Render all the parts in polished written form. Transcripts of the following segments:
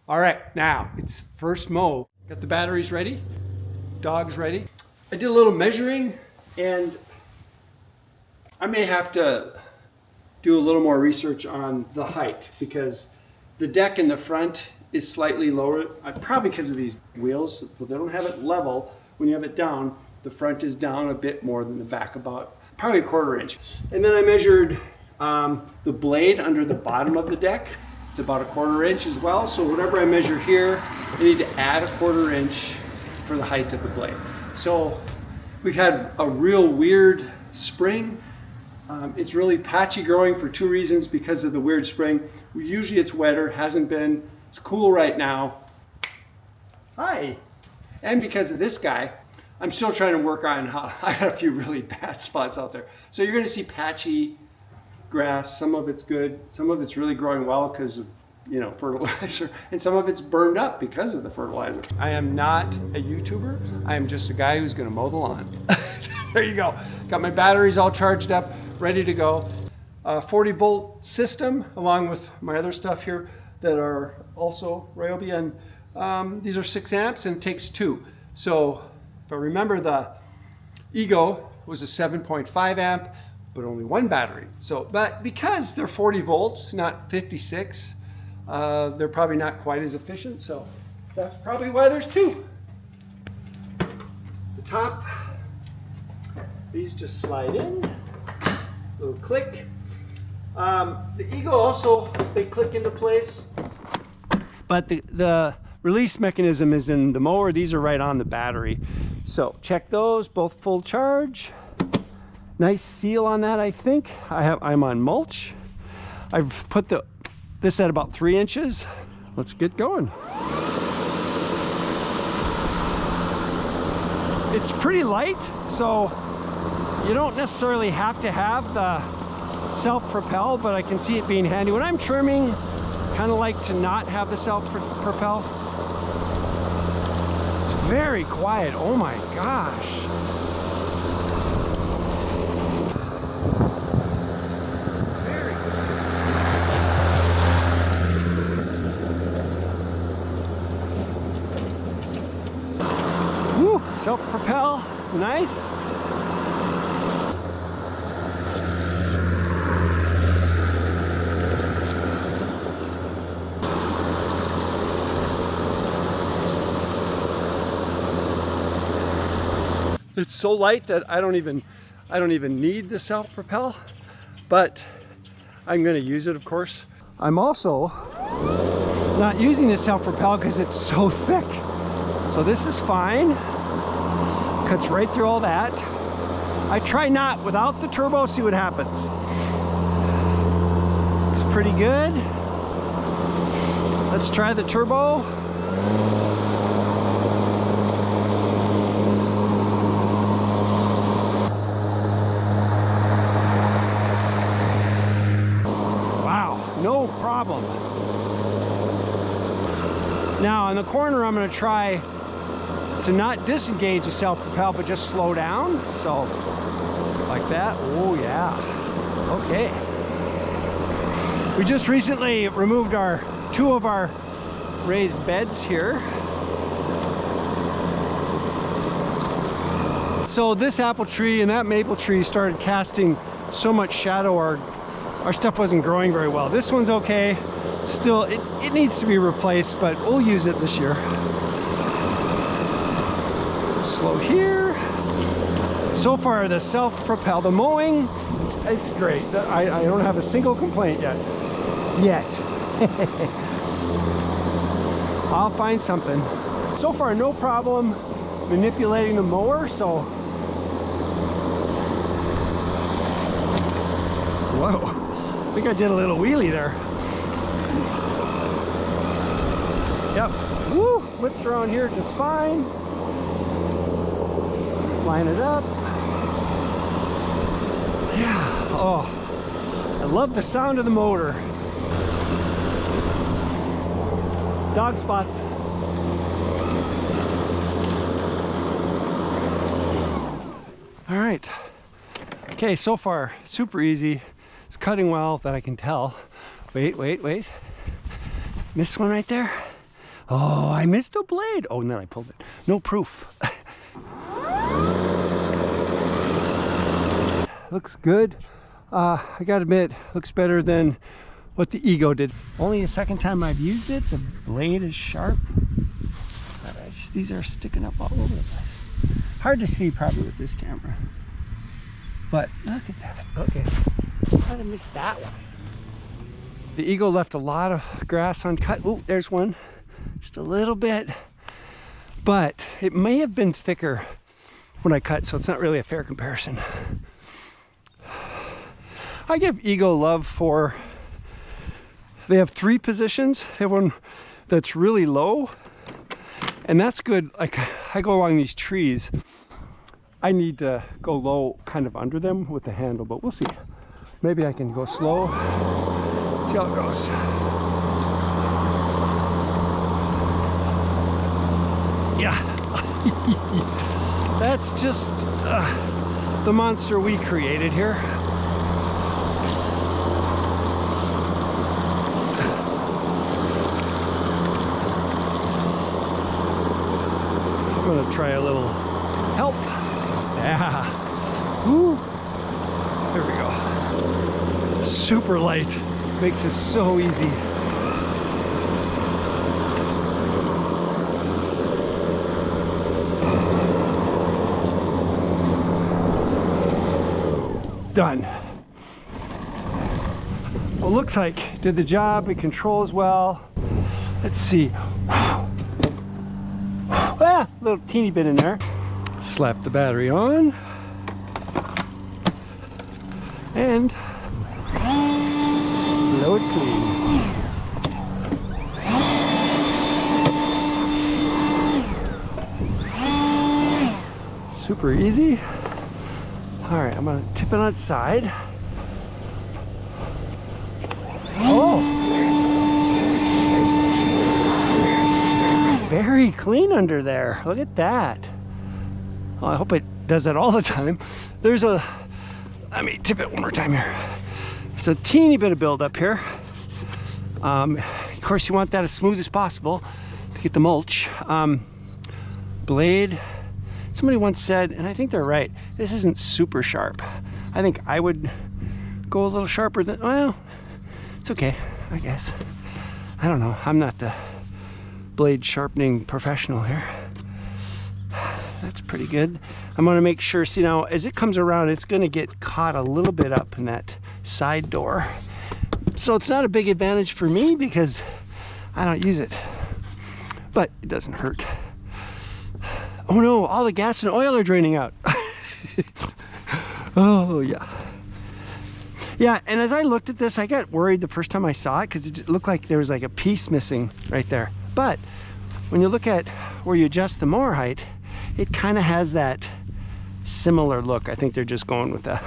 All right, now it's first mow. Got the batteries ready, dogs ready. I did a little measuring and I may have to do a little more research on the height because the deck in the front is slightly lower, probably because of these wheels, but they don't have it level. When you have it down, the front is down a bit more than the back, about probably 1/4 inch. And then I measured the blade under the bottom of the deck. It's about 1/4 inch as well. So whatever I measure here, I need to add 1/4 inch for the height of the blade. So we've had a real weird spring. It's really patchy growing for 2 reasons because of the weird spring. Usually it's wetter, hasn't been. It's cool right now. Hi. And because of this guy, I'm still trying to work on how I had a few really bad spots out there. So you're gonna see patchy grass. Some of it's good, some of it's really growing well because of, you know, fertilizer, and some of it's burned up because of the fertilizer. I am not a YouTuber. I am just a guy who's gonna mow the lawn. There you go. Got my batteries all charged up, ready to go. 40-volt system along with my other stuff here that are also Ryobi, and these are 6 amps and it takes 2. So if I remember, the Ego was a 7.5 amp, but only 1 battery. So, but because they're 40 volts, not 56, they're probably not quite as efficient. So that's probably why there's 2. The top, these just slide in, little click. The Ego also, they click into place, but the release mechanism is in the mower. These are right on the battery. So check those, both full charge. Nice seal on that, I think. I'm on mulch. I've put this at about 3 inches. Let's get going. It's pretty light, so you don't necessarily have to have the self-propel, but I can see it being handy. When I'm trimming, kind of like to not have the self-propel. It's very quiet, oh my gosh. Woo, self-propel, it's nice. It's so light that I don't even need the self-propel, but I'm going to use it, of course. I'm also not using the self-propel because it's so thick. So this is fine. Cuts right through all that. I try not without the turbo, see what happens. It's pretty good. Let's try the turbo. No problem. Now in the corner, I'm going to try to not disengage the self-propel, but just slow down. So like that. Oh yeah. Okay. We just recently removed 2 of our raised beds here. So this apple tree and that maple tree started casting so much shadow, our stuff wasn't growing very well. This one's okay. Still, it needs to be replaced, but we'll use it this year. Slow here. So far, the self-propel, the mowing, it's great. I don't have a single complaint yet. I'll find something. So far, no problem manipulating the mower, so. Whoa. I think I did a little wheelie there. Yep. Woo! Whips around here just fine. Line it up. Yeah. Oh, I love the sound of the motor. Dog spots. All right. Okay, so far, super easy. It's cutting well, that I can tell. Wait. Missed one right there. Oh, I missed a blade. Oh, and then I pulled it. No proof. Looks good. I gotta admit, looks better than what the Ego did. Only the second time I've used it. The blade is sharp. These are sticking up all over the place. Hard to see probably with this camera. But look at that. Okay. How did I miss that one? The Ego left a lot of grass uncut. Oh, there's one. Just a little bit. But it may have been thicker when I cut, so it's not really a fair comparison. I give Ego love for, they have 3 positions. They have one that's really low, and that's good. Like, I go along these trees, I need to go low kind of under them with the handle, but we'll see. Maybe I can go slow, see how it goes. Yeah. That's just the monster we created here. I'm gonna try a little help. Yeah. Woo. There we go. Super light. Makes this so easy. Done. Well, looks like did the job. It controls well. Let's see. Ah, a little teeny bit in there. Slap the battery on. And blow it clean. Super easy. All right, I'm gonna tip it on its side. Oh! Very clean under there. Look at that. Well, I hope it does that all the time. There's a, let me tip it one more time here. There's a teeny bit of buildup here. Of course, you want that as smooth as possible to get the mulch. Blade. Somebody once said, and I think they're right, this isn't super sharp. I think I would go a little sharper than, well, it's okay, I guess. I don't know, I'm not the blade sharpening professional here. That's pretty good. I'm gonna make sure, see now, as it comes around, it's gonna get caught a little bit up in that side door. So it's not a big advantage for me because I don't use it, but it doesn't hurt. Oh no, all the gas and oil are draining out. Oh yeah. Yeah, and as I looked at this, I got worried the first time I saw it because it looked like there was like a piece missing right there. But when you look at where you adjust the mower height, it kind of has that similar look. I think they're just going with a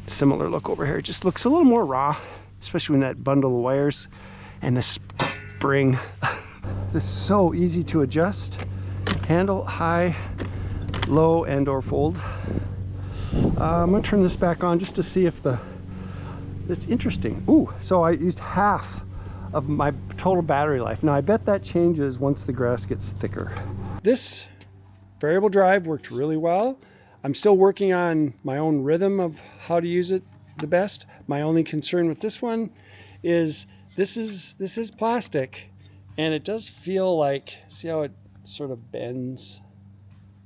similar look over here. It just looks a little more raw, especially when that bundle of wires and the spring. This is so easy to adjust. Handle, high, low, and or fold. I'm gonna turn this back on just to see if it's interesting. Ooh, so I used half of my total battery life. Now I bet that changes once the grass gets thicker. This variable drive worked really well. I'm still working on my own rhythm of how to use it the best. My only concern with this one is this is plastic, and it does feel like, see how it sort of bends,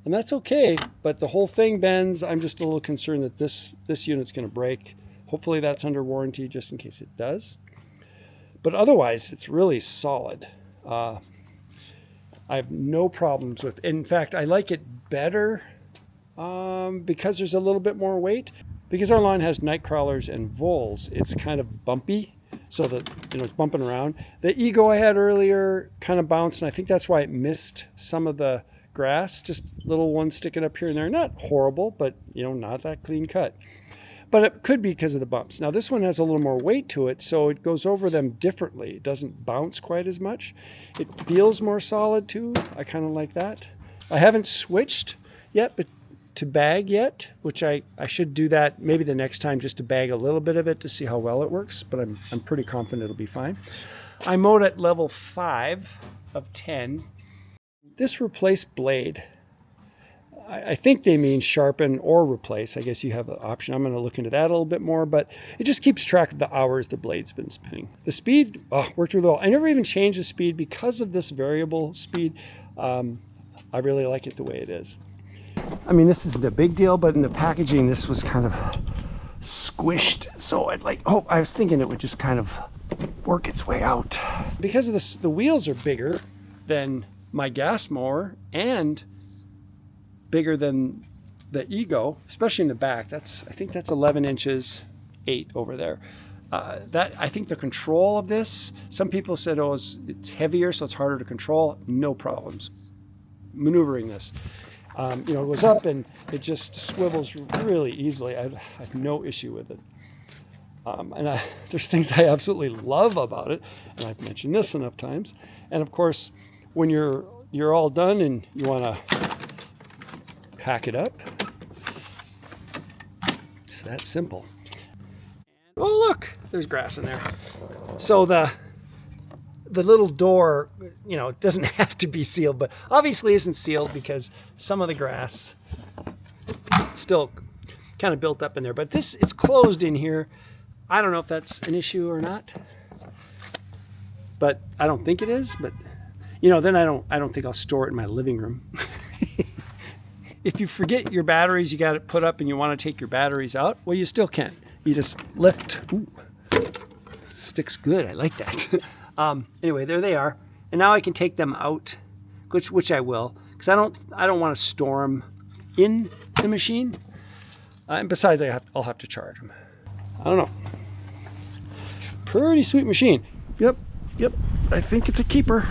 and that's okay, but the whole thing bends. I'm just a little concerned that this unit's going to break. Hopefully that's under warranty just in case it does, but otherwise it's really solid. I have no problems with, in fact I like it better because there's a little bit more weight. Because our lawn has night crawlers and voles, it's kind of bumpy, so that, you know, it's bumping around. The Ego I had earlier kind of bounced, and I think that's why it missed some of the grass, just little ones sticking up here and there. Not horrible, but, you know, not that clean cut. But it could be because of the bumps. Now this one has a little more weight to it, so it goes over them differently. It doesn't bounce quite as much. It feels more solid too. I kind of like that. I haven't switched yet, but to bag yet, which I should do that maybe the next time, just to bag a little bit of it to see how well it works, but I'm pretty confident it'll be fine. I mowed at level 5 of 10. This replace blade, I think they mean sharpen or replace. I guess you have an option. I'm going to look into that a little bit more, but it just keeps track of the hours the blade's been spinning. The speed worked really well. I never even changed the speed because of this variable speed. I really like it the way it is. I mean, this isn't a big deal, but in the packaging, this was kind of squished. So I was thinking it would just kind of work its way out. Because of this, the wheels are bigger than my gas mower and bigger than the Ego, especially in the back. I think that's 11 inches, 8 over there. I think the control of this, some people said, oh, it's heavier, so it's harder to control. No problems maneuvering this. It goes up and it just swivels really easily. I have no issue with it. There's things I absolutely love about it, and I've mentioned this enough times. And of course, when you're all done and you want to pack it up, it's that simple. Oh, look, there's grass in there. So the little door, it doesn't have to be sealed, but obviously isn't sealed because some of the grass still kind of built up in there. But it's closed in here. I don't know if that's an issue or not, but I don't think it is. But then I don't think I'll store it in my living room. If you forget your batteries, you got it put up and you want to take your batteries out, well, you still can. You just lift. Ooh, sticks good. I like that. Anyway, there they are. And now I can take them out, which I will, because I don't want to store them in the machine. And besides, I'll have to charge them. I don't know. Pretty sweet machine. Yep. I think it's a keeper.